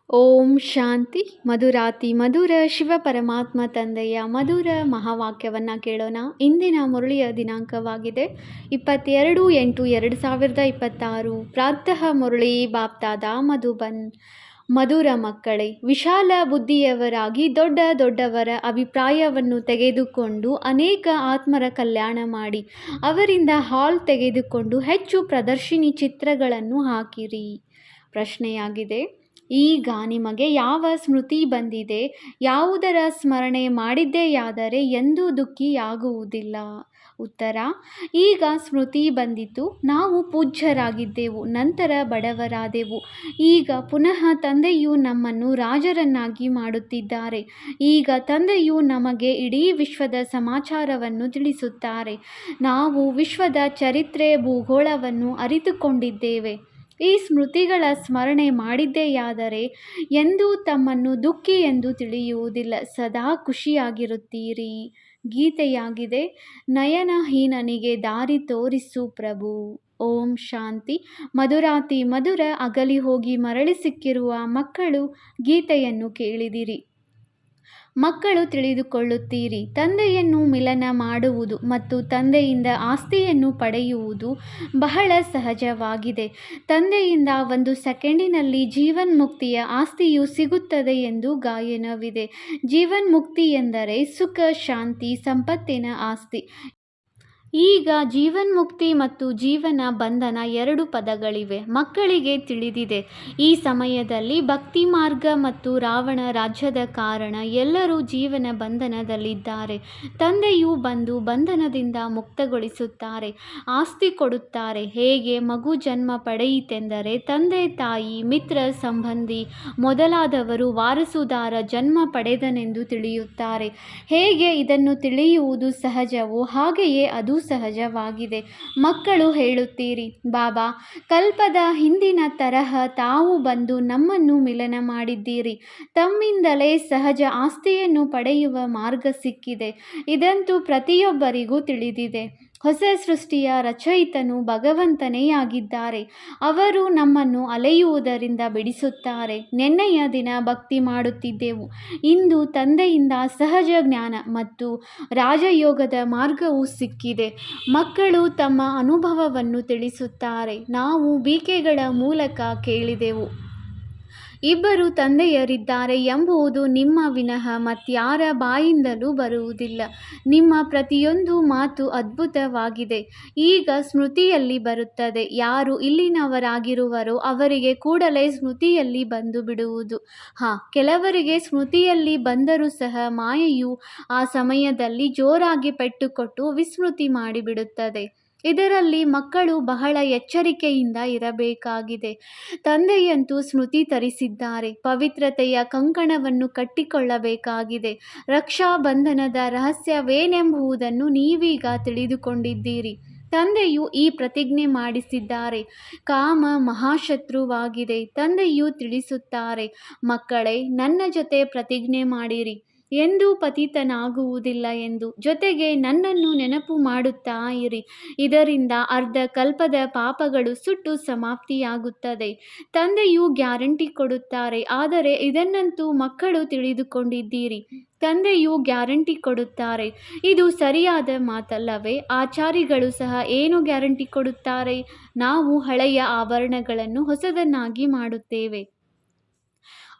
ಓಂ ಶಾಂತಿ. ಮಧುರಾತಿ ಮಧುರ ಶಿವ ಪರಮಾತ್ಮ ತಂದೆಯ ಮಧುರ ಮಹಾವಾಕ್ಯವನ್ನು ಕೇಳೋಣ. ಇಂದಿನ ಮುರಳಿಯ ದಿನಾಂಕವಾಗಿದೆ 22/8/2026. ಪ್ರಾತಃ ಮುರಳಿ ಬಾಪ್ತಾದ ಮಧುಬನ್. ಮಧುರ ಮಕ್ಕಳೇ, ವಿಶಾಲ ಬುದ್ಧಿಯವರಾಗಿ ದೊಡ್ಡ ದೊಡ್ಡವರ ಅಭಿಪ್ರಾಯವನ್ನು ತೆಗೆದುಕೊಂಡು ಅನೇಕ ಆತ್ಮರ ಕಲ್ಯಾಣ ಮಾಡಿ ಅವರಿಂದ ಹಾಲ್ ತೆಗೆದುಕೊಂಡು ಹೆಚ್ಚು ಪ್ರದರ್ಶಿನಿ ಚಿತ್ರಗಳನ್ನು ಹಾಕಿರಿ. ಪ್ರಶ್ನೆಯಾಗಿದೆ, ಈಗ ನಿಮಗೆ ಯಾವ ಸ್ಮೃತಿ ಬಂದಿದೆ? ಯಾವುದರ ಸ್ಮರಣೆ ಮಾಡಿದ್ದೆಯಾದರೆ ಎಂದೂ ದುಃಖಿಯಾಗುವುದಿಲ್ಲ? ಉತ್ತರ: ಈಗ ಸ್ಮೃತಿ ಬಂದಿತು. ನಾವು ಪೂಜ್ಯರಾಗಿದ್ದೆವು, ನಂತರ ಬಡವರಾದೆವು. ಈಗ ಪುನಃ ತಂದೆಯು ನಮ್ಮನ್ನು ರಾಜರನ್ನಾಗಿ ಮಾಡುತ್ತಿದ್ದಾರೆ. ಈಗ ತಂದೆಯು ನಮಗೆ ಇಡೀ ವಿಶ್ವದ ಸಮಾಚಾರವನ್ನು ತಿಳಿಸುತ್ತಾರೆ. ನಾವು ವಿಶ್ವದ ಚರಿತ್ರೆ ಭೂಗೋಳವನ್ನು ಅರಿತುಕೊಂಡಿದ್ದೇವೆ. ಈ ಸ್ಮೃತಿಗಳ ಸ್ಮರಣೆ ಮಾಡಿದ್ದೆಯಾದರೆ ಎಂದೂ ತಮ್ಮನ್ನು ದುಃಖಿ ಎಂದು ತಿಳಿಯುವುದಿಲ್ಲ, ಸದಾ ಖುಷಿಯಾಗಿರುತ್ತೀರಿ. ಗೀತೆಯಾಗಿದೆ, ನಯನಹೀನನಿಗೆ ದಾರಿ ತೋರಿಸು ಪ್ರಭು. ಓಂ ಶಾಂತಿ. ಮಧುರಾತಿ ಮಧುರ ಅಗಲಿ ಹೋಗಿ ಮರಳಿ ಸಿಕ್ಕಿರುವ ಮಕ್ಕಳು, ಗೀತೆಯನ್ನು ಕೇಳಿದಿರಿ. ಮಕ್ಕಳು ತಿಳಿದುಕೊಳ್ಳುತ್ತೀರಿ, ತಂದೆಯನ್ನು ಮಿಲನ ಮಾಡುವುದು ಮತ್ತು ತಂದೆಯಿಂದ ಆಸ್ತಿಯನ್ನು ಪಡೆಯುವುದು ಬಹಳ ಸಹಜವಾಗಿದೆ. ತಂದೆಯಿಂದ 1 ಸೆಕೆಂಡಿನಲ್ಲಿ ಜೀವನ್ಮುಕ್ತಿಯ ಆಸ್ತಿಯು ಸಿಗುತ್ತದೆ ಎಂದು ಗಾಯನವಿದೆ. ಜೀವನ್ಮುಕ್ತಿ ಎಂದರೆ ಸುಖ, ಶಾಂತಿ, ಸಂಪತ್ತಿನ ಆಸ್ತಿ. ಈಗ ಜೀವನ್ಮುಕ್ತಿ ಮತ್ತು ಜೀವನ ಬಂಧನ 2 ಪದಗಳಿವೆ. ಮಕ್ಕಳಿಗೆ ತಿಳಿದಿದೆ. ಈ ಸಮಯದಲ್ಲಿ ಭಕ್ತಿ ಮಾರ್ಗ ಮತ್ತು ರಾವಣ ರಾಜ್ಯದ ಕಾರಣ ಎಲ್ಲರೂ ಜೀವನ ಬಂಧನದಲ್ಲಿದ್ದಾರೆ. ತಂದೆಯು ಬಂದು ಬಂಧನದಿಂದ ಮುಕ್ತಗೊಳಿಸುತ್ತಾರೆ, ಆಸ್ತಿ ಕೊಡುತ್ತಾರೆ. ಹೇಗೆ ಮಗು ಜನ್ಮ ಪಡೆಯಿತೆಂದರೆ ತಂದೆ, ತಾಯಿ, ಮಿತ್ರ, ಸಂಬಂಧಿ ಮೊದಲಾದವರು ವಾರಸುದಾರ ಜನ್ಮ ಪಡೆದನೆಂದು ತಿಳಿಯುತ್ತಾರೆ. ಹೇಗೆ ಇದನ್ನು ತಿಳಿಯುವುದು ಸಹಜವೋ ಹಾಗೆಯೇ ಅದು ಸಹಜವಾಗಿದೆ. ಮಕ್ಕಳು ಹೇಳುತ್ತೀರಿ, ಬಾಬಾ, ಕಲ್ಪದ ಹಿಂದಿನ ತರಹ ತಾವು ಬಂದು ನಮ್ಮನ್ನು ಮಿಲನ ಮಾಡಿದ್ದೀರಿ. ತಮ್ಮಿಂದಲೇ ಸಹಜ ಆಸ್ತಿಯನ್ನು ಪಡೆಯುವ ಮಾರ್ಗ ಸಿಕ್ಕಿದೆ. ಇದಂತೂ ಪ್ರತಿಯೊಬ್ಬರಿಗೂ ತಿಳಿದಿದೆ. ಹೊಸ ಸೃಷ್ಟಿಯ ರಚಯಿತನು ಭಗವಂತನೇ ಆಗಿದ್ದಾರೆ. ಅವರು ನಮ್ಮನ್ನು ಅಲೆಯುವುದರಿಂದ ಬಿಡಿಸುತ್ತಾರೆ. ನೆನ್ನೆಯ ದಿನ ಭಕ್ತಿ ಮಾಡುತ್ತಿದ್ದೆವು. ಇಂದು ತಂದೆಯಿಂದ ಸಹಜ ಜ್ಞಾನ ಮತ್ತು ರಾಜಯೋಗದ ಮಾರ್ಗವು ಸಿಕ್ಕಿದೆ. ಮಕ್ಕಳು ತಮ್ಮ ಅನುಭವವನ್ನು ತಿಳಿಸುತ್ತಾರೆ. ನಾವು ಬೀಕೆಗಳ ಮೂಲಕ ಕೇಳಿದೆವು. 2 ತಂದೆಯರಿದ್ದಾರೆ ಎಂಬುದು ನಿಮ್ಮ ವಿನಃ ಮತ್ಯಾರ ಬಾಯಿಂದಲೂ ಬರುವುದಿಲ್ಲ. ನಿಮ್ಮ ಪ್ರತಿಯೊಂದು ಮಾತು ಅದ್ಭುತವಾಗಿದೆ. ಈಗ ಸ್ಮೃತಿಯಲ್ಲಿ ಬರುತ್ತದೆ. ಯಾರು ಇಲ್ಲಿನವರಾಗಿರುವರೋ ಅವರಿಗೆ ಕೂಡಲೇ ಸ್ಮೃತಿಯಲ್ಲಿ ಬಂದು ಬಿಡುವುದು. ಕೆಲವರಿಗೆ ಸ್ಮೃತಿಯಲ್ಲಿ ಬಂದರೂ ಸಹ ಮಾಯೆಯು ಆ ಸಮಯದಲ್ಲಿ ಜೋರಾಗಿ ಪೆಟ್ಟುಕೊಟ್ಟು ವಿಸ್ಮೃತಿ ಮಾಡಿಬಿಡುತ್ತದೆ. ಇದರಲ್ಲಿ ಮಕ್ಕಳು ಬಹಳ ಎಚ್ಚರಿಕೆಯಿಂದ ಇರಬೇಕಾಗಿದೆ. ತಂದೆಯಂತೂ ಸ್ಮೃತಿ ತರಿಸಿದ್ದಾರೆ. ಪವಿತ್ರತೆಯ ಕಂಕಣವನ್ನು ಕಟ್ಟಿಕೊಳ್ಳಬೇಕಾಗಿದೆ. ರಕ್ಷಾ ಬಂಧನದ ರಹಸ್ಯವೇನೆಂಬುದನ್ನು ನೀವೀಗ ತಿಳಿದುಕೊಂಡಿದ್ದೀರಿ. ತಂದೆಯು ಈ ಪ್ರತಿಜ್ಞೆ ಮಾಡಿಸಿದ್ದಾರೆ. ಕಾಮ ಮಹಾಶತ್ರುವಾಗಿದೆ. ತಂದೆಯು ತಿಳಿಸುತ್ತಾರೆ, ಮಕ್ಕಳೇ, ನನ್ನ ಜೊತೆ ಪ್ರತಿಜ್ಞೆ ಮಾಡಿರಿ, ಎಂದೂ ಪತಿತನಾಗುವುದಿಲ್ಲ ಎಂದು. ಜೊತೆಗೆ ನನ್ನನ್ನು ನೆನಪು ಮಾಡುತ್ತಾ ಇರಿ. ಇದರಿಂದ ಅರ್ಧ ಕಲ್ಪದ ಪಾಪಗಳು ಸುಟ್ಟು ಸಮಾಪ್ತಿಯಾಗುತ್ತದೆ. ತಂದೆಯು ಗ್ಯಾರಂಟಿ ಕೊಡುತ್ತಾರೆ. ಆದರೆ ಇದನ್ನಂತೂ ಮಕ್ಕಳು ತಿಳಿದುಕೊಂಡಿದ್ದೀರಿ. ತಂದೆಯು ಗ್ಯಾರಂಟಿ ಕೊಡುತ್ತಾರೆ. ಇದು ಸರಿಯಾದ ಮಾತಲ್ಲವೇ? ಆಚಾರಿಗಳು ಸಹ ಏನು ಗ್ಯಾರಂಟಿ ಕೊಡುತ್ತಾರೆ? ನಾವು ಹಳೆಯ ಆಭರಣಗಳನ್ನು ಹೊಸದನ್ನಾಗಿ ಮಾಡುತ್ತೇವೆ.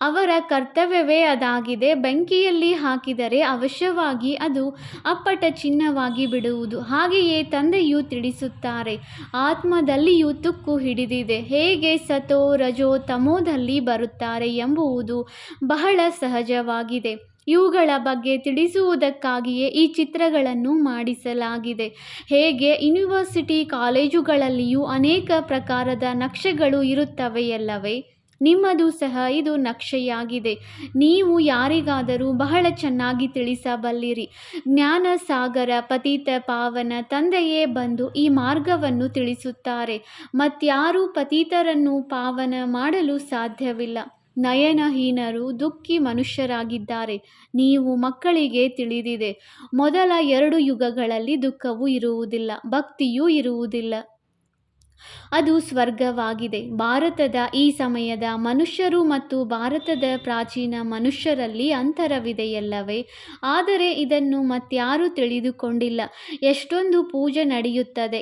ಅವರ ಕರ್ತವ್ಯವೇ ಅದಾಗಿದೆ. ಬೆಂಕಿಯಲ್ಲಿ ಹಾಕಿದರೆ ಅವಶ್ಯವಾಗಿ ಅದು ಅಪ್ಪಟ ಚಿನ್ನವಾಗಿ ಬಿಡುವುದು. ಹಾಗೆಯೇ ತಂದೆಯು ತಿಳಿಸುತ್ತಾರೆ, ಆತ್ಮದಲ್ಲಿಯೂ ತುಕ್ಕು ಹಿಡಿದಿದೆ. ಹೇಗೆ ಸತೋ ರಜೋ ತಮೋದಲ್ಲಿ ಬರುತ್ತಾರೆ ಎಂಬುದು ಬಹಳ ಸಹಜವಾಗಿದೆ. ಇವುಗಳ ಬಗ್ಗೆ ತಿಳಿಸುವುದಕ್ಕಾಗಿಯೇ ಈ ಚಿತ್ರಗಳನ್ನು ಮಾಡಿಸಲಾಗಿದೆ. ಹೇಗೆ ಯೂನಿವರ್ಸಿಟಿ ಕಾಲೇಜುಗಳಲ್ಲಿಯೂ ಅನೇಕ ಪ್ರಕಾರದ ನಕ್ಷೆಗಳು ಇರುತ್ತವೆಯಲ್ಲವೇ? ನಿಮ್ಮದು ಸಹ ಇದು ನಕ್ಷೆಯಾಗಿದೆ. ನೀವು ಯಾರಿಗಾದರೂ ಬಹಳ ಚೆನ್ನಾಗಿ ತಿಳಿಸಬಲ್ಲಿರಿ. ಜ್ಞಾನ ಸಾಗರ ಪತಿತ ಪಾವನ ತಂದೆಯೇ ಬಂದು ಈ ಮಾರ್ಗವನ್ನು ತಿಳಿಸುತ್ತಾರೆ. ಮತ್ಯಾರೂ ಪತಿತರನ್ನು ಪಾವನ ಮಾಡಲು ಸಾಧ್ಯವಿಲ್ಲ. ನಯನಹೀನರು ದುಃಖಿ ಮನುಷ್ಯರಾಗಿದ್ದಾರೆ. ನೀವು ಮಕ್ಕಳಿಗೆ ತಿಳಿದಿದೆ, ಮೊದಲ 2 ಯುಗಗಳಲ್ಲಿ ದುಃಖವೂ ಇರುವುದಿಲ್ಲ, ಭಕ್ತಿಯೂ ಇರುವುದಿಲ್ಲ. ಅದು ಸ್ವರ್ಗವಾಗಿದೆ. ಭಾರತದ ಈ ಸಮಯದ ಮನುಷ್ಯರು ಮತ್ತು ಭಾರತದ ಪ್ರಾಚೀನ ಮನುಷ್ಯರಲ್ಲಿ ಅಂತರವಿದೆಯಲ್ಲವೇ? ಆದರೆ ಇದನ್ನು ಮತ್ಯಾರೂ ತಿಳಿದುಕೊಂಡಿಲ್ಲ. ಎಷ್ಟೊಂದು ಪೂಜೆ ನಡೆಯುತ್ತದೆ,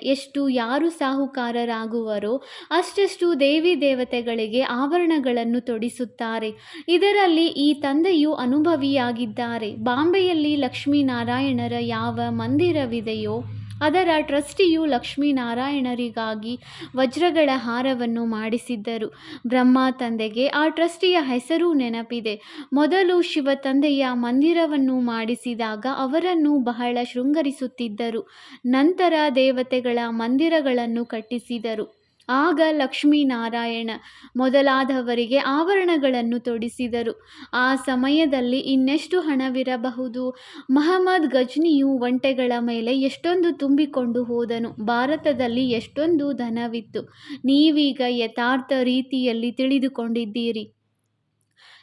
ಯಾರು ಸಾಹುಕಾರರಾಗುವರೋ ಅಷ್ಟೆಷ್ಟು ದೇವಿ ದೇವತೆಗಳಿಗೆ ಆಭರಣಗಳನ್ನು ತೊಡಿಸುತ್ತಾರೆ. ಇದರಲ್ಲಿ ಈ ತಂದೆಯು ಅನುಭವಿಯಾಗಿದ್ದಾರೆ. ಬಾಂಬೆಯಲ್ಲಿ ಲಕ್ಷ್ಮೀನಾರಾಯಣರ ಯಾವ ಮಂದಿರವಿದೆಯೋ ಅದರ ಟ್ರಸ್ಟಿಯು ಲಕ್ಷ್ಮೀನಾರಾಯಣರಿಗಾಗಿ ವಜ್ರಗಳ ಹಾರವನ್ನು ಮಾಡಿಸಿದ್ದರು. ಬ್ರಹ್ಮ ತಂದೆಗೆ ಆ ಟ್ರಸ್ಟಿಯ ಹೆಸರು ನೆನಪಿದೆ. ಮೊದಲು ಶಿವ ತಂದೆಯ ಮಂದಿರವನ್ನು ಮಾಡಿಸಿದಾಗ ಅವರನ್ನು ಬಹಳ ಶೃಂಗರಿಸುತ್ತಿದ್ದರು. ನಂತರ ದೇವತೆಗಳ ಮಂದಿರಗಳನ್ನು ಕಟ್ಟಿಸಿದರು. ಆಗ ಲಕ್ಷ್ಮೀನಾರಾಯಣ ಮೊದಲಾದವರಿಗೆ ಆಭರಣಗಳನ್ನು ತೊಡಿಸಿದರು. ಆ ಸಮಯದಲ್ಲಿ ಇನ್ನೆಷ್ಟು ಹಣವಿರಬಹುದು? ಮಹಮ್ಮದ್ ಗಜ್ನಿಯು ಒಂಟೆಗಳ ಮೇಲೆ ಎಷ್ಟೊಂದು ತುಂಬಿಕೊಂಡು ಹೋದನು. ಭಾರತದಲ್ಲಿ ಎಷ್ಟೊಂದು ಧನವಿತ್ತು. ನೀವೀಗ ಯಥಾರ್ಥ ರೀತಿಯಲ್ಲಿ ತಿಳಿದುಕೊಂಡಿದ್ದೀರಿ.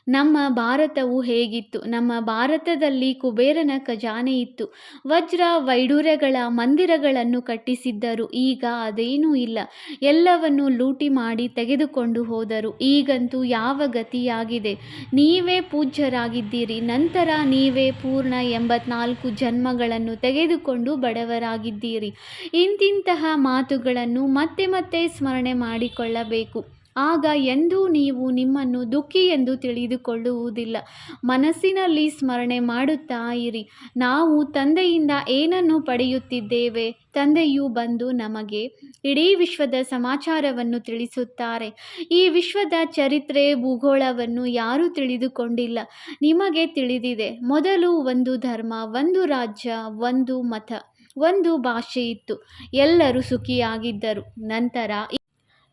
ನಮ್ಮ ಭಾರತವು ಹೇಗಿತ್ತು? ನಮ್ಮ ಭಾರತದಲ್ಲಿ ಕುಬೇರನ ಖಜಾನೆ ಇತ್ತು. ವಜ್ರ ವೈಡೂರ್ಯಗಳ ಮಂದಿರಗಳನ್ನು ಕಟ್ಟಿಸಿದ್ದರು. ಈಗ ಅದೇನೂ ಇಲ್ಲ. ಎಲ್ಲವನ್ನೂ ಲೂಟಿ ಮಾಡಿ ತೆಗೆದುಕೊಂಡು ಹೋದರು. ಈಗಂತೂ ಯಾವ ಗತಿಯಾಗಿದೆ? ನೀವೇ ಪೂಜ್ಯರಾಗಿದ್ದೀರಿ. ನಂತರ ನೀವೇ ಪೂರ್ಣ 84 ಜನ್ಮಗಳನ್ನು ತೆಗೆದುಕೊಂಡು ಬಡವರಾಗಿದ್ದೀರಿ. ಇಂತಿಂತಹ ಮಾತುಗಳನ್ನು ಮತ್ತೆ ಮತ್ತೆ ಸ್ಮರಣೆ ಮಾಡಿಕೊಳ್ಳಬೇಕು. ಆಗ ಎಂದೂ ನೀವು ನಿಮ್ಮನ್ನು ದುಃಖಿ ಎಂದು ತಿಳಿದುಕೊಳ್ಳುವುದಿಲ್ಲ. ಮನಸ್ಸಿನಲ್ಲಿ ಸ್ಮರಣೆ ಮಾಡುತ್ತಾ ಇರಿ. ನಾವು ತಂದೆಯಿಂದ ಏನನ್ನು ಪಡೆಯುತ್ತಿದ್ದೇವೆ? ತಂದೆಯು ಬಂದು ನಮಗೆ ಇಡೀ ವಿಶ್ವದ ಸಮಾಚಾರವನ್ನು ತಿಳಿಸುತ್ತಾರೆ. ಈ ವಿಶ್ವದ ಚರಿತ್ರೆ ಭೂಗೋಳವನ್ನು ಯಾರೂ ತಿಳಿದುಕೊಂಡಿಲ್ಲ. ನಿಮಗೆ ತಿಳಿದಿದೆ, ಮೊದಲು ಒಂದು ಧರ್ಮ, ಒಂದು ರಾಜ್ಯ, ಒಂದು ಮತ, ಒಂದು ಭಾಷೆ ಇತ್ತು. ಎಲ್ಲರೂ ಸುಖಿಯಾಗಿದ್ದರು. ನಂತರ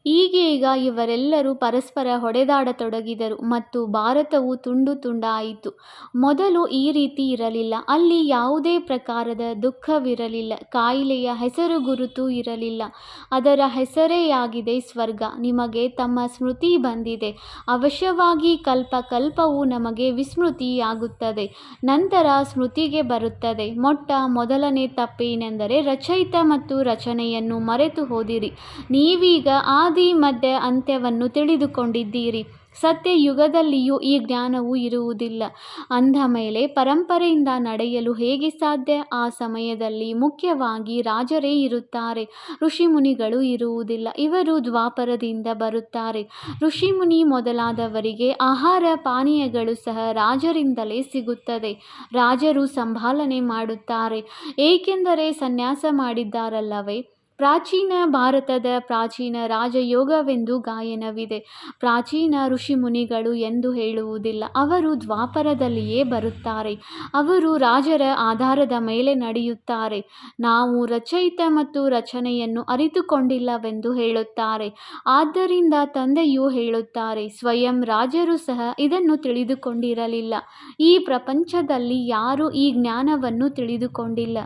ಈಗೀಗ ಇವರೆಲ್ಲರೂ ಪರಸ್ಪರ ಹೊಡೆದಾಡತೊಡಗಿದರು ಮತ್ತು ಭಾರತವು ತುಂಡು ತುಂಡಾಯಿತು. ಮೊದಲು ಈ ರೀತಿ ಇರಲಿಲ್ಲ. ಅಲ್ಲಿ ಯಾವುದೇ ಪ್ರಕಾರದ ದುಃಖವಿರಲಿಲ್ಲ. ಕಾಯಿಲೆಯ ಹೆಸರು ಗುರುತು ಇರಲಿಲ್ಲ. ಅದರ ಹೆಸರೇ ಆಗಿದೆ ಸ್ವರ್ಗ. ನಿಮಗೆ ತಮ್ಮ ಸ್ಮೃತಿ ಬಂದಿದೆ. ಅವಶ್ಯವಾಗಿ ಕಲ್ಪ ಕಲ್ಪವೂ ನಮಗೆ ವಿಸ್ಮೃತಿಯಾಗುತ್ತದೆ. ನಂತರ ಸ್ಮೃತಿಗೆ ಬರುತ್ತದೆ. ಮೊದಲನೇ ತಪ್ಪೇನೆಂದರೆ ರಚಯಿತ ಮತ್ತು ರಚನೆಯನ್ನು ಮರೆತು ಹೋದಿರಿ. ನೀವೀಗ ಆದಿ ಮಧ್ಯ ಅಂತ್ಯವನ್ನು ತಿಳಿದುಕೊಂಡಿದ್ದೀರಿ. ಸತ್ಯಯುಗದಲ್ಲಿಯೂ ಈ ಜ್ಞಾನವು ಇರುವುದಿಲ್ಲ. ಅಂದ ಮೇಲೆ ಪರಂಪರೆಯಿಂದ ನಡೆಯಲು ಹೇಗೆ ಸಾಧ್ಯ? ಆ ಸಮಯದಲ್ಲಿ ಮುಖ್ಯವಾಗಿ ರಾಜರೇ ಇರುತ್ತಾರೆ. ಋಷಿಮುನಿಗಳು ಇರುವುದಿಲ್ಲ. ಇವರು ದ್ವಾಪರದಿಂದ ಬರುತ್ತಾರೆ. ಋಷಿಮುನಿ ಮೊದಲಾದವರಿಗೆ ಆಹಾರ ಪಾನೀಯಗಳು ಸಹ ರಾಜರಿಂದಲೇ ಸಿಗುತ್ತದೆ. ರಾಜರು ಸಂಭಾಲನೆ ಮಾಡುತ್ತಾರೆ, ಏಕೆಂದರೆ ಸನ್ಯಾಸ ಮಾಡಿದ್ದಾರಲ್ಲವೇ? ಪ್ರಾಚೀನ ಭಾರತದ ಪ್ರಾಚೀನ ರಾಜಯೋಗವೆಂದು ಗಾಯನವಿದೆ. ಪ್ರಾಚೀನ ಋಷಿಮುನಿಗಳು ಎಂದು ಹೇಳುವುದಿಲ್ಲ. ಅವರು ದ್ವಾಪರದಲ್ಲಿಯೇ ಬರುತ್ತಾರೆ. ಅವರು ರಾಜರ ಆಧಾರದ ಮೇಲೆ ನಡೆಯುತ್ತಾರೆ. ನಾವು ರಚಯಿತ ಮತ್ತು ರಚನೆಯನ್ನು ಅರಿತುಕೊಂಡಿಲ್ಲವೆಂದು ಹೇಳುತ್ತಾರೆ. ಆದ್ದರಿಂದ ತಂದೆಯು ಹೇಳುತ್ತಾರೆ, ಸ್ವಯಂ ರಾಜರು ಸಹ ಇದನ್ನು ತಿಳಿದುಕೊಂಡಿರಲಿಲ್ಲ. ಈ ಪ್ರಪಂಚದಲ್ಲಿ ಯಾರೂ ಈ ಜ್ಞಾನವನ್ನು ತಿಳಿದುಕೊಂಡಿಲ್ಲ.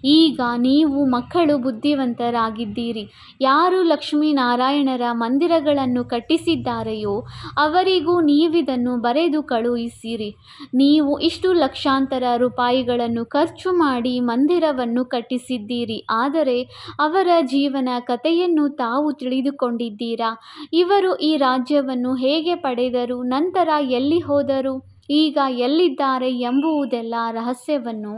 ಈಗ ನೀವು ಮಕ್ಕಳು ಬುದ್ಧಿವಂತರಾಗಿದ್ದೀರಿ. ಯಾರು ಲಕ್ಷ್ಮೀನಾರಾಯಣರ ಮಂದಿರಗಳನ್ನು ಕಟ್ಟಿಸಿದ್ದಾರೆಯೋ ಅವರಿಗೂ ನೀವಿದನ್ನು ಬರೆದು ಕಳುಹಿಸಿರಿ. ನೀವು ಇಷ್ಟು ಲಕ್ಷಾಂತರ ರೂಪಾಯಿಗಳನ್ನು ಖರ್ಚು ಮಾಡಿ ಮಂದಿರವನ್ನು ಕಟ್ಟಿಸಿದ್ದೀರಿ. ಆದರೆ ಅವರ ಜೀವನ ಕಥೆಯನ್ನು ತಾವು ತಿಳಿದುಕೊಂಡಿದ್ದೀರಾ? ಇವರು ಈ ರಾಜ್ಯವನ್ನು ಹೇಗೆ ಪಡೆದರು? ನಂತರ ಎಲ್ಲಿ ಹೋದರು? ಈಗ ಎಲ್ಲಿದ್ದಾರೆ ಎಂಬುದೆಲ್ಲ ರಹಸ್ಯವನ್ನು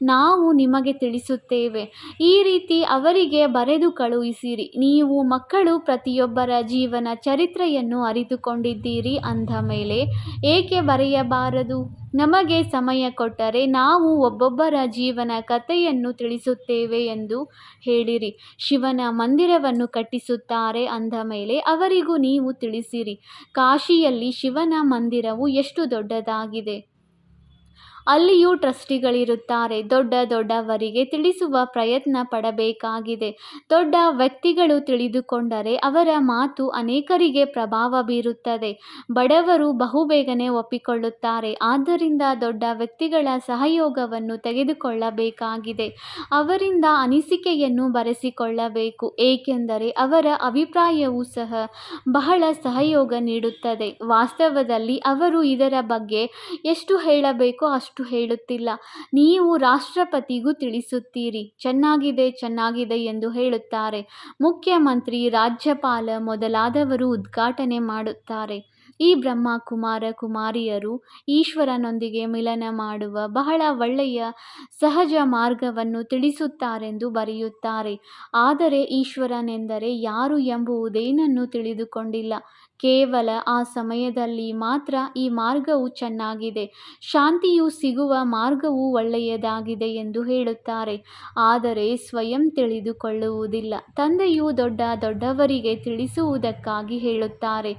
ನಾವು ನಿಮಗೆ ತಿಳಿಸುತ್ತೇವೆ. ಈ ರೀತಿ ಅವರಿಗೆ ಬರೆದು ಕಳುಹಿಸಿರಿ. ನೀವು ಮಕ್ಕಳು ಪ್ರತಿಯೊಬ್ಬರ ಜೀವನ ಚರಿತ್ರೆಯನ್ನು ಅರಿತುಕೊಂಡಿದ್ದೀರಿ. ಅಂದ ಮೇಲೆ ಏಕೆ ಬರೆಯಬಾರದು? ನಮಗೆ ಸಮಯ ಕೊಟ್ಟರೆ ನಾವು ಒಬ್ಬೊಬ್ಬರ ಜೀವನ ಕಥೆಯನ್ನು ತಿಳಿಸುತ್ತೇವೆ ಎಂದು ಹೇಳಿರಿ. ಶಿವನ ಮಂದಿರವನ್ನು ಕಟ್ಟಿಸುತ್ತಾರೆ ಅಂದ ಮೇಲೆ ಅವರಿಗೂ ನೀವು ತಿಳಿಸಿರಿ. ಕಾಶಿಯಲ್ಲಿ ಶಿವನ ಮಂದಿರವು ಎಷ್ಟು ದೊಡ್ಡದಾಗಿದೆ. ಅಲ್ಲಿಯೂ ಟ್ರಸ್ಟಿಗಳಿರುತ್ತಾರೆ. ದೊಡ್ಡವರಿಗೆ ತಿಳಿಸುವ ಪ್ರಯತ್ನ ಪಡಬೇಕಾಗಿದೆ. ದೊಡ್ಡ ವ್ಯಕ್ತಿಗಳು ತಿಳಿದುಕೊಂಡರೆ ಅವರ ಮಾತು ಅನೇಕರಿಗೆ ಪ್ರಭಾವ ಬೀರುತ್ತದೆ. ಬಡವರು ಬಹುಬೇಗನೆ ಒಪ್ಪಿಕೊಳ್ಳುತ್ತಾರೆ. ಆದ್ದರಿಂದ ದೊಡ್ಡ ವ್ಯಕ್ತಿಗಳ ಸಹಯೋಗವನ್ನು ತೆಗೆದುಕೊಳ್ಳಬೇಕಾಗಿದೆ. ಅವರಿಂದ ಅನಿಸಿಕೆಯನ್ನು ಬರೆಸಿಕೊಳ್ಳಬೇಕು, ಏಕೆಂದರೆ ಅವರ ಅಭಿಪ್ರಾಯವೂ ಸಹ ಬಹಳ ಸಹಯೋಗ ನೀಡುತ್ತದೆ. ವಾಸ್ತವದಲ್ಲಿ ಅವರು ಇದರ ಬಗ್ಗೆ ಎಷ್ಟು ಹೇಳಬೇಕೋ ಅಷ್ಟು ಅಷ್ಟು ಹೇಳುತ್ತಿಲ್ಲ. ನೀವು ರಾಷ್ಟ್ರಪತಿಗೂ ತಿಳಿಸುತ್ತೀರಿ, ಚೆನ್ನಾಗಿದೆ ಚೆನ್ನಾಗಿದೆ ಎಂದು ಹೇಳುತ್ತಾರೆ. ಮುಖ್ಯಮಂತ್ರಿ, ರಾಜ್ಯಪಾಲ ಮೊದಲಾದವರು ಉದ್ಘಾಟನೆ ಮಾಡುತ್ತಾರೆ. ಈ ಬ್ರಹ್ಮ ಕುಮಾರ ಕುಮಾರಿಯರು ಈಶ್ವರನೊಂದಿಗೆ ಮಿಲನ ಮಾಡುವ ಬಹಳ ಒಳ್ಳೆಯ ಸಹಜ ಮಾರ್ಗವನ್ನು ತಿಳಿಸುತ್ತಾರೆಂದು ಬರೆಯುತ್ತಾರೆ. ಆದರೆ ಈಶ್ವರನೆಂದರೆ ಯಾರು ಎಂಬುದೇನನ್ನೂ ತಿಳಿದುಕೊಂಡಿಲ್ಲ. ಕೇವಲ ಆ ಸಮಯದಲ್ಲಿ ಮಾತ್ರ ಈ ಮಾರ್ಗವು ಚೆನ್ನಾಗಿದೆ, ಶಾಂತಿಯು ಸಿಗುವ ಮಾರ್ಗವು ಒಳ್ಳೆಯದಾಗಿದೆ ಎಂದು ಹೇಳುತ್ತಾರೆ. ಆದರೆ ಸ್ವಯಂ ತಿಳಿದುಕೊಳ್ಳುವುದಿಲ್ಲ. ತಂದೆಯು ದೊಡ್ಡ ದೊಡ್ಡವರಿಗೆ ತಿಳಿಸುವುದಕ್ಕಾಗಿ ಹೇಳುತ್ತಾರೆ.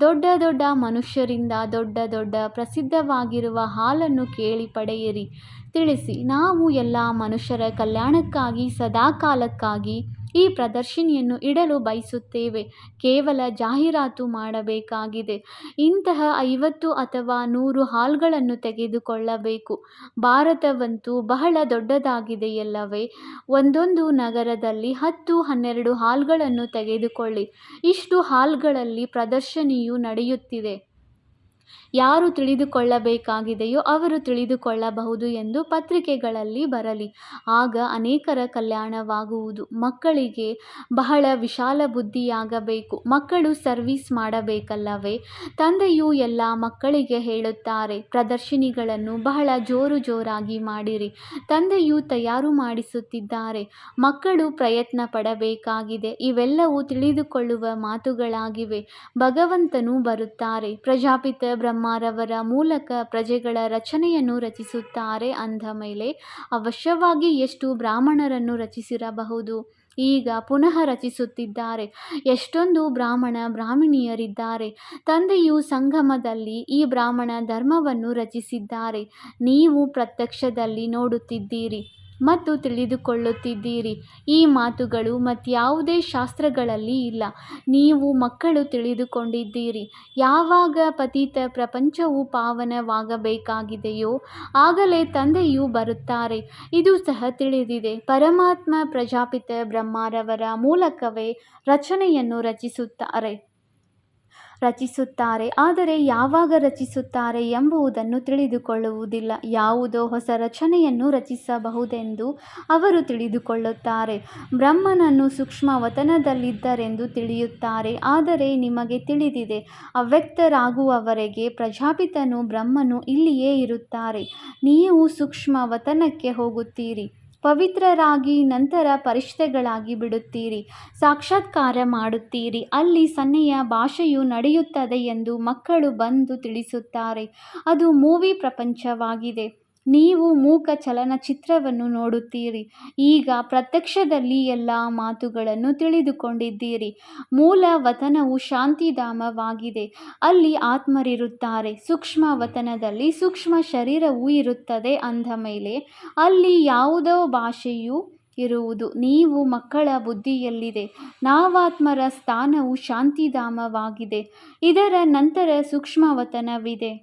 ದೊಡ್ಡ ದೊಡ್ಡ ಮನುಷ್ಯರಿಂದ ದೊಡ್ಡ ದೊಡ್ಡ ಪ್ರಸಿದ್ಧವಾಗಿರುವ ಹಾಲನ್ನು ಕೇಳಿ ಪಡೆಯಿರಿ. ತಿಳಿಸಿ, ನಾವು ಎಲ್ಲ ಮನುಷ್ಯರ ಕಲ್ಯಾಣಕ್ಕಾಗಿ ಸದಾಕಾಲಕ್ಕಾಗಿ ಈ ಪ್ರದರ್ಶಿನಿಯನ್ನು ಇಡಲು ಬಯಸುತ್ತೇವೆ. ಕೇವಲ ಜಾಹೀರಾತು ಮಾಡಬೇಕಾಗಿದೆ. ಇಂತಹ 50 ಅಥವಾ 100 ಹಾಲ್ಗಳನ್ನು ತೆಗೆದುಕೊಳ್ಳಬೇಕು. ಭಾರತವಂತೂ ಬಹಳ ದೊಡ್ಡದಾಗಿದೆಯಲ್ಲವೇ? ಒಂದೊಂದು ನಗರದಲ್ಲಿ 10-12 ಹಾಲ್ಗಳನ್ನು ತೆಗೆದುಕೊಳ್ಳಿ. ಇಷ್ಟು ಹಾಲ್ಗಳಲ್ಲಿ ಪ್ರದರ್ಶನಿಯು ನಡೆಯುತ್ತಿದೆ. ಯಾರು ತಿಳಿದುಕೊಳ್ಳಬೇಕಾಗಿದೆಯೋ ಅವರು ತಿಳಿದುಕೊಳ್ಳಬಹುದು ಎಂದು ಪತ್ರಿಕೆಗಳಲ್ಲಿ ಬರಲಿ. ಆಗ ಅನೇಕರ ಕಲ್ಯಾಣವಾಗುವುದು. ಮಕ್ಕಳಿಗೆ ಬಹಳ ವಿಶಾಲ ಬುದ್ಧಿಯಾಗಬೇಕು. ಮಕ್ಕಳು ಸರ್ವೀಸ್ ಮಾಡಬೇಕಲ್ಲವೇ? ತಂದೆಯು ಎಲ್ಲ ಮಕ್ಕಳಿಗೆ ಹೇಳುತ್ತಾರೆ, ಪ್ರದರ್ಶಿನಿಗಳನ್ನು ಬಹಳ ಜೋರಾಗಿ ಮಾಡಿರಿ. ತಂದೆಯು ತಯಾರು ಮಾಡಿಸುತ್ತಿದ್ದಾರೆ. ಮಕ್ಕಳು ಪ್ರಯತ್ನ ಪಡಬೇಕಾಗಿದೆ. ಇವೆಲ್ಲವೂ ತಿಳಿದುಕೊಳ್ಳುವ ಮಾತುಗಳಾಗಿವೆ. ಭಗವಂತನು ಬರುತ್ತಾರೆ. ಪ್ರಜಾಪಿತ ಬ್ರಹ್ಮರವರ ಮೂಲಕ ಪ್ರಜೆಗಳ ರಚನೆಯನ್ನು ರಚಿಸುತ್ತಾರೆ ಅಂದ ಮೇಲೆ ಅವಶ್ಯವಾಗಿ ಎಷ್ಟು ಬ್ರಾಹ್ಮಣರನ್ನು ರಚಿಸಿರಬಹುದು. ಈಗ ಪುನಃ ರಚಿಸುತ್ತಿದ್ದಾರೆ. ಎಷ್ಟೊಂದು ಬ್ರಾಹ್ಮಣ ಬ್ರಾಹ್ಮಣಿಯರಿದ್ದಾರೆ. ತಂದೆಯು ಸಂಗಮದಲ್ಲಿ ಈ ಬ್ರಾಹ್ಮಣ ಧರ್ಮವನ್ನು ರಚಿಸಿದ್ದಾರೆ. ನೀವು ಪ್ರತ್ಯಕ್ಷದಲ್ಲಿ ನೋಡುತ್ತಿದ್ದೀರಿ ಮತ್ತು ತಿಳಿದುಕೊಳ್ಳುತ್ತಿದ್ದೀರಿ. ಈ ಮಾತುಗಳು ಮತ್ಯಾವುದೇ ಶಾಸ್ತ್ರಗಳಲ್ಲಿ ಇಲ್ಲ. ನೀವು ಮಕ್ಕಳು ತಿಳಿದುಕೊಂಡಿದ್ದೀರಿ. ಯಾವಾಗ ಪತಿತ ಪ್ರಪಂಚವು ಪಾವನವಾಗಬೇಕಾಗಿದೆಯೋ ಆಗಲೇ ತಂದೆಯು ಬರುತ್ತಾರೆ. ಇದು ಸಹ ತಿಳಿದಿದೆ. ಪರಮಾತ್ಮ ಪ್ರಜಾಪಿತ ಬ್ರಹ್ಮರವರ ಮೂಲಕವೇ ರಚನೆಯನ್ನು ರಚಿಸುತ್ತಾರೆ. ಆದರೆ ಯಾವಾಗ ರಚಿಸುತ್ತಾರೆ ಎಂಬುದನ್ನು ತಿಳಿದುಕೊಳ್ಳುವುದಿಲ್ಲ. ಯಾವುದೋ ಹೊಸ ರಚನೆಯನ್ನು ರಚಿಸಬಹುದೆಂದು ಅವರು ತಿಳಿದುಕೊಳ್ಳುತ್ತಾರೆ. ಬ್ರಹ್ಮನನ್ನು ಸೂಕ್ಷ್ಮವತನದಲ್ಲಿದ್ದರೆಂದು ತಿಳಿಯುತ್ತಾರೆ. ಆದರೆ ನಿಮಗೆ ತಿಳಿದಿದೆ, ಅವ್ಯಕ್ತರಾಗುವವರೆಗೆ ಪ್ರಜಾಪಿತನೂ ಬ್ರಹ್ಮನೂ ಇಲ್ಲಿಯೇ ಇರುತ್ತಾರೆ. ನೀವು ಸೂಕ್ಷ್ಮವತನಕ್ಕೆ ಹೋಗುತ್ತೀರಿ, ಪವಿತ್ರರಾಗಿ ನಂತರ ಫರಿಷ್ಠೆಗಳಾಗಿ ಬಿಡುತ್ತೀರಿ, ಸಾಕ್ಷಾತ್ಕಾರ ಮಾಡುತ್ತೀರಿ. ಅಲ್ಲಿ ಸನ್ನೆಯ ಭಾಷೆಯು ನಡೆಯುತ್ತದೆ ಎಂದು ಮಕ್ಕಳು ಬಂದು ತಿಳಿಸುತ್ತಾರೆ. ಅದು ಮೂವಿ ಪ್ರಪಂಚವಾಗಿದೆ. ನೀವು ಮೂಕ ಚಲನಚಿತ್ರವನ್ನು ನೋಡುತ್ತೀರಿ. ಈಗ ಪ್ರತ್ಯಕ್ಷದಲ್ಲಿ ಎಲ್ಲ ಮಾತುಗಳನ್ನು ತಿಳಿದುಕೊಂಡಿದ್ದೀರಿ. ಮೂಲ ವತನವು ಶಾಂತಿಧಾಮವಾಗಿದೆ. ಅಲ್ಲಿ ಆತ್ಮರಿರುತ್ತಾರೆ. ಸೂಕ್ಷ್ಮ ವತನದಲ್ಲಿ ಸೂಕ್ಷ್ಮ ಶರೀರವೂ ಇರುತ್ತದೆ ಅಂದ ಮೇಲೆ ಅಲ್ಲಿ ಯಾವುದೋ ಭಾಷೆಯು ಇರುವುದು. ನೀವು ಮಕ್ಕಳ ಬುದ್ಧಿಯಲ್ಲಿದೆ. ನಾವಾತ್ಮರ ಸ್ಥಾನವು ಶಾಂತಿಧಾಮವಾಗಿದೆ. ಇದರ ನಂತರ ಸೂಕ್ಷ್ಮವತನವಿದೆ.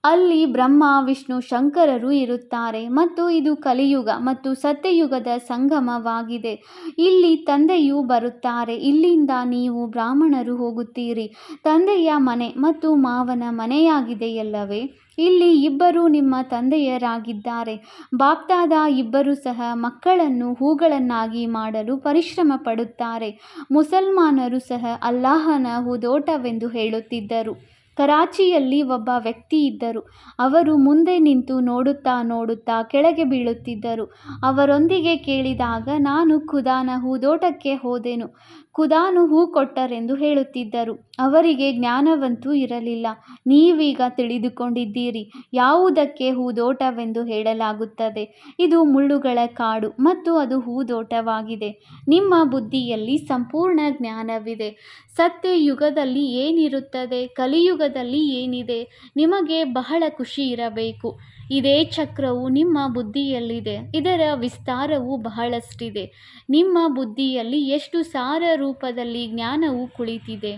ಅಲ್ಲಿ ಬ್ರಹ್ಮ ವಿಷ್ಣು ಶಂಕರರು ಇರುತ್ತಾರೆ ಮತ್ತು ಇದು ಕಲಿಯುಗ ಮತ್ತು ಸತ್ಯಯುಗದ ಸಂಗಮವಾಗಿದೆ. ಇಲ್ಲಿ ತಂದೆಯು ಬರುತ್ತಾರೆ. ಇಲ್ಲಿಂದ ನೀವು ಬ್ರಾಹ್ಮಣರು ಹೋಗುತ್ತೀರಿ. ತಂದೆಯ ಮನೆ ಮತ್ತು ಮಾವನ ಮನೆಯಾಗಿದೆಯಲ್ಲವೇ? ಇಲ್ಲಿ ಇಬ್ಬರು ನಿಮ್ಮ ತಂದೆಯರಾಗಿದ್ದಾರೆ. ಬಾಪ್ದಾದ ಇಬ್ಬರು ಸಹ ಮಕ್ಕಳನ್ನು ಹೂಗಳನ್ನಾಗಿ ಮಾಡಲು ಪರಿಶ್ರಮ ಪಡುತ್ತಾರೆ. ಮುಸಲ್ಮಾನರು ಸಹ ಅಲ್ಲಾಹನ ಹೂದೋಟವೆಂದು ಹೇಳುತ್ತಿದ್ದರು. ಕರಾಚಿಯಲ್ಲಿ ಒಬ್ಬ ವ್ಯಕ್ತಿ ಇದ್ದರು. ಅವರು ಮುಂದೆ ನಿಂತು ನೋಡುತ್ತಾ ಕೆಳಗೆ ಬೀಳುತ್ತಿದ್ದರು. ಅವರೊಂದಿಗೆ ಕೇಳಿದಾಗ, ನಾನು ಖುದಾನ ಹೂದೋಟಕ್ಕೆ ಹೋದೆನು, ಖುದಾನು ಹೂ ಕೊಟ್ಟರೆಂದು ಹೇಳುತ್ತಿದ್ದರು. ಅವರಿಗೆ ಜ್ಞಾನವಂತೂ ಇರಲಿಲ್ಲ. ನೀವೀಗ ತಿಳಿದುಕೊಂಡಿದ್ದೀರಿ ಯಾವುದಕ್ಕೆ ಹೂದೋಟವೆಂದು ಹೇಳಲಾಗುತ್ತದೆ. ಇದು ಮುಳ್ಳುಗಳ ಕಾಡು ಮತ್ತು ಅದು ಹೂದೋಟವಾಗಿದೆ. ನಿಮ್ಮ ಬುದ್ಧಿಯಲ್ಲಿ ಸಂಪೂರ್ಣ ಜ್ಞಾನವಿದೆ. ಸತ್ಯಯುಗದಲ್ಲಿ ಏನಿರುತ್ತದೆ, ಕಲಿಯುಗದಲ್ಲಿ ಏನಿದೆ, ನಿಮಗೆ ಬಹಳ ಖುಷಿ ಇರಬೇಕು. ಇದೇ ಚಕ್ರವು ನಿಮ್ಮ ಬುದ್ಧಿಯಲ್ಲಿದೆ. ಇದರ ವಿಸ್ತಾರವು ಬಹಳಷ್ಟಿದೆ. ನಿಮ್ಮ ಬುದ್ಧಿಯಲ್ಲಿ ಎಷ್ಟು ಸಾರ ರೂಪದಲ್ಲಿ ಜ್ಞಾನವು ಕುಳಿತಿದೆ.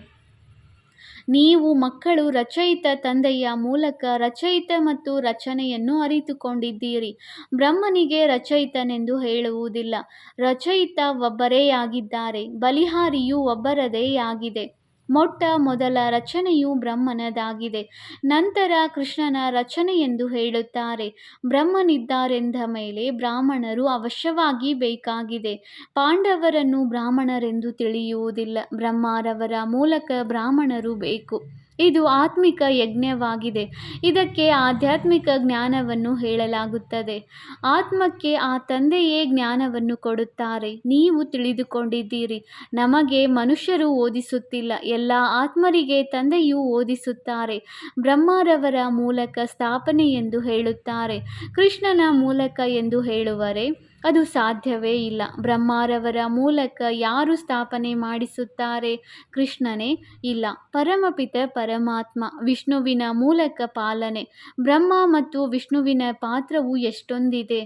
ನೀವು ಮಕ್ಕಳು ರಚಯಿತ ತಂದೆಯ ಮೂಲಕ ರಚಯಿತ ಮತ್ತು ರಚನೆಯನ್ನು ಅರಿತುಕೊಂಡಿದ್ದೀರಿ. ಬ್ರಹ್ಮನಿಗೆ ರಚಯಿತನೆಂದು ಹೇಳುವುದಿಲ್ಲ. ರಚಯಿತ ಒಬ್ಬರೇ ಆಗಿದ್ದಾರೆ. ಬಲಿಹಾರಿಯೂ ಒಬ್ಬರದೇ ಆಗಿದೆ. ಮೊಟ್ಟ ಮೊದಲ ರಚನೆಯು ಬ್ರಹ್ಮನದಾಗಿದೆ. ನಂತರ ಕೃಷ್ಣನ ರಚನೆ ಎಂದು ಹೇಳುತ್ತಾರೆ. ಬ್ರಹ್ಮನಿದ್ದಾರೆಂದ ಮೇಲೆ ಬ್ರಾಹ್ಮಣರು ಅವಶ್ಯವಾಗಿ ಬೇಕಾಗಿದೆ. ಪಾಂಡವರನ್ನು ಬ್ರಾಹ್ಮಣರೆಂದು ತಿಳಿಯುವುದಿಲ್ಲ. ಬ್ರಹ್ಮರವರ ಮೂಲಕ ಬ್ರಾಹ್ಮಣರು ಬೇಕು. ಇದು ಆತ್ಮಿಕ ಯಜ್ಞವಾಗಿದೆ. ಇದಕ್ಕೆ ಆಧ್ಯಾತ್ಮಿಕ ಜ್ಞಾನವನ್ನು ಹೇಳಲಾಗುತ್ತದೆ. ಆತ್ಮಕ್ಕೆ ಆ ತಂದೆಯೇ ಜ್ಞಾನವನ್ನು ಕೊಡುತ್ತಾರೆ. ನೀವು ತಿಳಿದುಕೊಂಡಿದ್ದೀರಿ. ನಮಗೆ ಮನುಷ್ಯರು ಓದಿಸುತ್ತಿಲ್ಲ. ಎಲ್ಲ ಆತ್ಮರಿಗೆ ತಂದೆಯು ಓದಿಸುತ್ತಾರೆ. ಬ್ರಹ್ಮರವರ ಮೂಲಕ ಸ್ಥಾಪನೆ ಎಂದು ಹೇಳುತ್ತಾರೆ. ಕೃಷ್ಣನ ಮೂಲಕ ಎಂದು ಹೇಳುವರೆ? ಅದು ಸಾಧ್ಯವೇ ಇಲ್ಲ. ಬ್ರಹ್ಮರವರ ಮೂಲಕ ಯಾರು ಸ್ಥಾಪನೆ ಮಾಡಿಸುತ್ತಾರೆ? ಕೃಷ್ಣನೇ? ಇಲ್ಲ, ಪರಮಪಿತ ಪರಮಾತ್ಮ. ವಿಷ್ಣುವಿನ ಮೂಲಕ ಪಾಲನೆ. ಬ್ರಹ್ಮ ಮತ್ತು ವಿಷ್ಣುವಿನ ಪಾತ್ರವು ಎಷ್ಟೊಂದಿದೆ.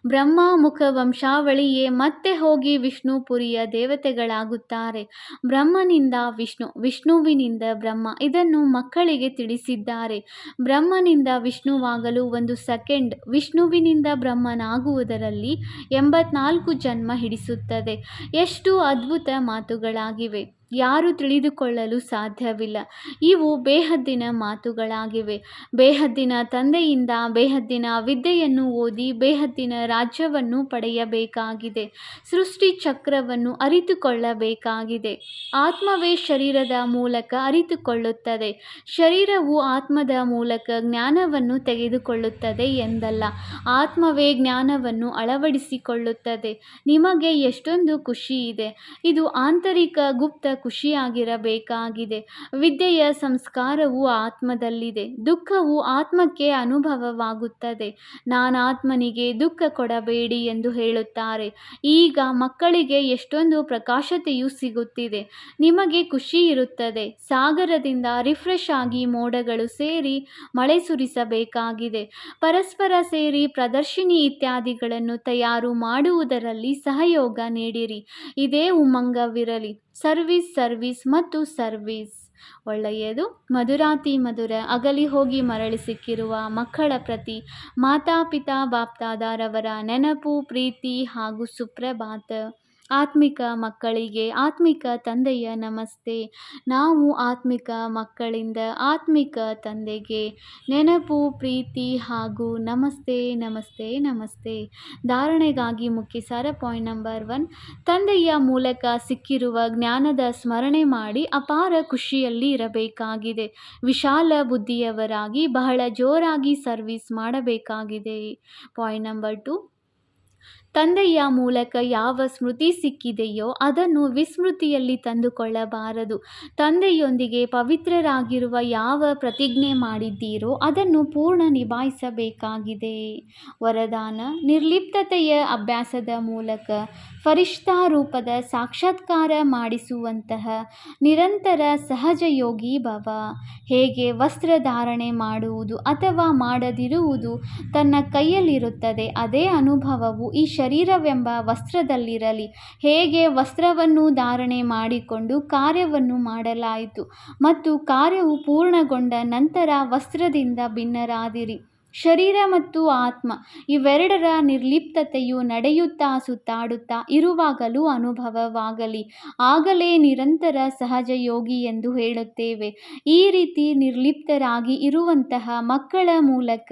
ಬ್ರಹ್ಮ ಮುಖ ವಂಶಾವಳಿಯೇ ಮತ್ತೆ ಹೋಗಿ ವಿಷ್ಣುಪುರಿಯ ದೇವತೆಗಳಾಗುತ್ತಾರೆ. ಬ್ರಹ್ಮನಿಂದ ವಿಷ್ಣು, ವಿಷ್ಣುವಿನಿಂದ ಬ್ರಹ್ಮ. ಇದನ್ನು ಮಕ್ಕಳಿಗೆ ತಿಳಿಸಿದ್ದಾರೆ. ಬ್ರಹ್ಮನಿಂದ ವಿಷ್ಣುವಾಗಲು 1 ಸೆಕೆಂಡ್, ವಿಷ್ಣುವಿನಿಂದ ಬ್ರಹ್ಮನಾಗುವುದರಲ್ಲಿ 84 ಜನ್ಮ ಹಿಡಿಸುತ್ತದೆ. ಎಷ್ಟು ಅದ್ಭುತ ಮಾತುಗಳಾಗಿವೆ! ಯಾರು ತಿಳಿದುಕೊಳ್ಳಲು ಸಾಧ್ಯವಿಲ್ಲ. ಇವು ಬೇಹದ್ದಿನ ಮಾತುಗಳಾಗಿವೆ. ಬೇಹದ್ದಿನ ತಂದೆಯಿಂದ ಬೇಹದ್ದಿನ ವಿದ್ಯೆಯನ್ನು ಓದಿ ಬೇಹದ್ದಿನ ರಾಜ್ಯವನ್ನು ಪಡೆಯಬೇಕಾಗಿದೆ. ಸೃಷ್ಟಿ ಚಕ್ರವನ್ನು ಅರಿತುಕೊಳ್ಳಬೇಕಾಗಿದೆ. ಆತ್ಮವೇ ಶರೀರದ ಮೂಲಕ ಅರಿತುಕೊಳ್ಳುತ್ತದೆ. ಶರೀರವು ಆತ್ಮದ ಮೂಲಕ ಜ್ಞಾನವನ್ನು ತೆಗೆದುಕೊಳ್ಳುತ್ತದೆ ಎಂದಲ್ಲ. ಆತ್ಮವೇ ಜ್ಞಾನವನ್ನು ಅಳವಡಿಸಿಕೊಳ್ಳುತ್ತದೆ. ನಿಮಗೆ ಎಷ್ಟೊಂದು ಖುಷಿ ಇದೆ. ಇದು ಆಂತರಿಕ ಗುಪ್ತ ಖುಷಿಯಾಗಿರಬೇಕಾಗಿದೆ. ವಿದ್ಯೆಯ ಸಂಸ್ಕಾರವು ಆತ್ಮದಲ್ಲಿದೆ. ದುಃಖವು ಆತ್ಮಕ್ಕೆ ಅನುಭವವಾಗುತ್ತದೆ. ನಾನಾತ್ಮನಿಗೆ ದುಃಖ ಕೊಡಬೇಡಿ ಎಂದು ಹೇಳುತ್ತಾರೆ. ಈಗ ಮಕ್ಕಳಿಗೆ ಎಷ್ಟೊಂದು ಪ್ರಕಾಶತೆಯು ಸಿಗುತ್ತಿದೆ. ನಿಮಗೆ ಖುಷಿ ಇರುತ್ತದೆ. ಸಾಗರದಿಂದ ರಿಫ್ರೆಶ್ ಆಗಿ ಮೋಡಗಳು ಸೇರಿ ಮಳೆ ಸುರಿಸಬೇಕಾಗಿದೆ. ಪರಸ್ಪರ ಸೇರಿ ಪ್ರದರ್ಶಿನಿ ಇತ್ಯಾದಿಗಳನ್ನು ತಯಾರು ಮಾಡುವುದರಲ್ಲಿ ಸಹಯೋಗ ನೀಡಿರಿ. ಇದೇ ಉಮಂಗವಿರಲಿ. ಸರ್ವಿಸ್, ಸರ್ವಿಸ್ ಮತ್ತು ಸರ್ವಿಸ್. ಒಳ್ಳೆಯದು. ಮಧುರಾತಿ ಮಧುರ ಅಗಲಿ ಹೋಗಿ ಮರಳಿ ಸಿಕ್ಕಿರುವ ಮಕ್ಕಳ ಪ್ರತಿ ಮಾತಾಪಿತಾ ಬಾಪ್ದಾದಾರವರ ನೆನಪು, ಪ್ರೀತಿ ಹಾಗೂ ಸುಪ್ರಭಾತ. ಆತ್ಮಿಕ ಮಕ್ಕಳಿಗೆ ಆತ್ಮಿಕ ತಂದೆಯ ನಮಸ್ತೆ. ನಾವು ಆತ್ಮಿಕ ಮಕ್ಕಳಿಂದ ಆತ್ಮಿಕ ತಂದೆಗೆ ನೆನಪು, ಪ್ರೀತಿ ಹಾಗೂ ನಮಸ್ತೆ ನಮಸ್ತೆ ನಮಸ್ತೆ. ಧಾರಣೆಗಾಗಿ ಮುಖ್ಯ ಸಾರ ಪಾಯಿಂಟ್ ನಂಬರ್ 1. ತಂದೆಯ ಮೂಲಕ ಸಿಕ್ಕಿರುವ ಜ್ಞಾನದ ಸ್ಮರಣೆ ಮಾಡಿ ಅಪಾರ ಖುಷಿಯಲ್ಲಿ ಇರಬೇಕಾಗಿದೆ. ವಿಶಾಲ ಬುದ್ಧಿಯವರಾಗಿ ಬಹಳ ಜೋರಾಗಿ ಸರ್ವಿಸ್ ಮಾಡಬೇಕಾಗಿದೆ. Point number 2. ತಂದೆಯ ಮೂಲಕ ಯಾವ ಸ್ಮೃತಿ ಸಿಕ್ಕಿದೆಯೋ ಅದನ್ನು ವಿಸ್ಮೃತಿಯಲ್ಲಿ ತಂದುಕೊಳ್ಳಬಾರದು. ತಂದೆಯೊಂದಿಗೆ ಪವಿತ್ರರಾಗಿರುವ ಯಾವ ಪ್ರತಿಜ್ಞೆ ಮಾಡಿದ್ದೀರೋ ಅದನ್ನು ಪೂರ್ಣ ನಿಭಾಯಿಸಬೇಕಾಗಿದೆ. ವರದಾನ: ನಿರ್ಲಿಪ್ತತೆಯ ಅಭ್ಯಾಸದ ಮೂಲಕ ಫರಿಷ್ಠಾ ರೂಪದ ಸಾಕ್ಷಾತ್ಕಾರ ಮಾಡಿಸುವಂತಹ ನಿರಂತರ ಸಹಜಯೋಗಿ ಭವ. ಹೇಗೆ ವಸ್ತ್ರಧಾರಣೆ ಮಾಡುವುದು ಅಥವಾ ಮಾಡದಿರುವುದು ತನ್ನ ಕೈಯಲ್ಲಿರುತ್ತದೆ, ಅದೇ ಅನುಭವವು ಈ ಶರೀರವೆಂಬ ವಸ್ತ್ರದಲ್ಲಿರಲಿ. ಹೇಗೆ ವಸ್ತ್ರವನ್ನು ಧಾರಣೆ ಮಾಡಿಕೊಂಡು ಕಾರ್ಯವನ್ನು ಮಾಡಲಾಯಿತು ಮತ್ತು ಕಾರ್ಯವು ಪೂರ್ಣಗೊಂಡ ನಂತರ ವಸ್ತ್ರದಿಂದ ಭಿನ್ನರಾದಿರಿ. ಶರೀರ ಮತ್ತು ಆತ್ಮ ಇವೆರಡರ ನಿರ್ಲಿಪ್ತತೆಯು ನಡೆಯುತ್ತಾ ಸುತ್ತಾಡುತ್ತಾ ಇರುವಾಗಲೂ ಅನುಭವವಾಗಲಿ. ಆಗಲೇ ನಿರಂತರ ಸಹಜಯೋಗಿ ಎಂದು ಹೇಳುತ್ತೇವೆ. ಈ ರೀತಿ ನಿರ್ಲಿಪ್ತರಾಗಿ ಇರುವಂತಹ ಮಕ್ಕಳ ಮೂಲಕ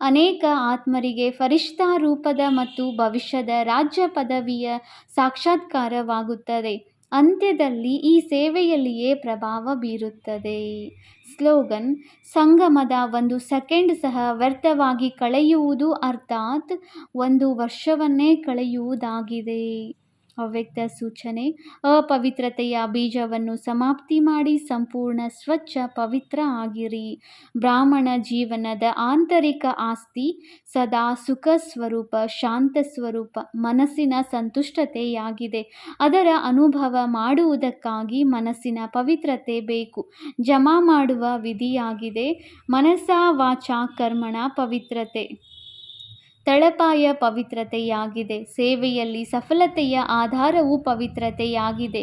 ಅನೇಕ ಆತ್ಮರಿಗೆ ಫರಿಷ್ಠಾ ರೂಪದ ಮತ್ತು ಭವಿಷ್ಯದ ರಾಜ್ಯ ಪದವಿಯ ಸಾಕ್ಷಾತ್ಕಾರವಾಗುತ್ತದೆ. ಅಂತ್ಯದಲ್ಲಿ ಈ ಸೇವೆಯಲ್ಲಿಯೇ ಪ್ರಭಾವ ಬೀರುತ್ತದೆ. ಸ್ಲೋಗನ್: ಸಂಗಮದ 1 ಸೆಕೆಂಡ್ ಸಹ ವ್ಯರ್ಥವಾಗಿ ಕಳೆಯುವುದು ಅರ್ಥಾತ್ 1 ವರ್ಷವನ್ನೇ ಕಳೆಯುವುದಾಗಿದೆ. ಅವ್ಯಕ್ತ ಸೂಚನೆ: ಅಪವಿತ್ರತೆಯ ಬೀಜವನ್ನು ಸಮಾಪ್ತಿ ಮಾಡಿ ಸಂಪೂರ್ಣ ಸ್ವಚ್ಛ ಪವಿತ್ರ ಆಗಿರಿ. ಬ್ರಾಹ್ಮಣ ಜೀವನದ ಆಂತರಿಕ ಆಸ್ತಿ ಸದಾ ಸುಖ ಸ್ವರೂಪ, ಶಾಂತ ಸ್ವರೂಪ, ಮನಸ್ಸಿನ ಸಂತುಷ್ಟತೆಯಾಗಿದೆ. ಅದರ ಅನುಭವ ಮಾಡುವುದಕ್ಕಾಗಿ ಮನಸ್ಸಿನ ಪವಿತ್ರತೆ ಬೇಕು. ಜಮಾ ಮಾಡುವ ವಿಧಿಯಾಗಿದೆ. ಮನಸಾ ವಾಚಾ ಕರ್ಮಣ ಪವಿತ್ರತೆ ತಳಪಾಯ ಪವಿತ್ರತೆಯಾಗಿದೆ. ಸೇವೆಯಲ್ಲಿ ಸಫಲತೆಯ ಆಧಾರವು ಪವಿತ್ರತೆಯಾಗಿದೆ.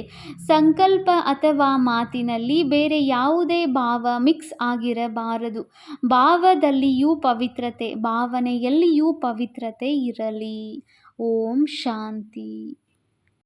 ಸಂಕಲ್ಪ ಅಥವಾ ಮಾತಿನಲ್ಲಿ ಬೇರೆ ಯಾವುದೇ ಭಾವ ಮಿಕ್ಸ್ ಆಗಿರಬಾರದು. ಭಾವದಲ್ಲಿಯೂ ಪವಿತ್ರತೆ, ಭಾವನೆಯಲ್ಲಿಯೂ ಪವಿತ್ರತೆ ಇರಲಿ. ಓಂ ಶಾಂತಿ.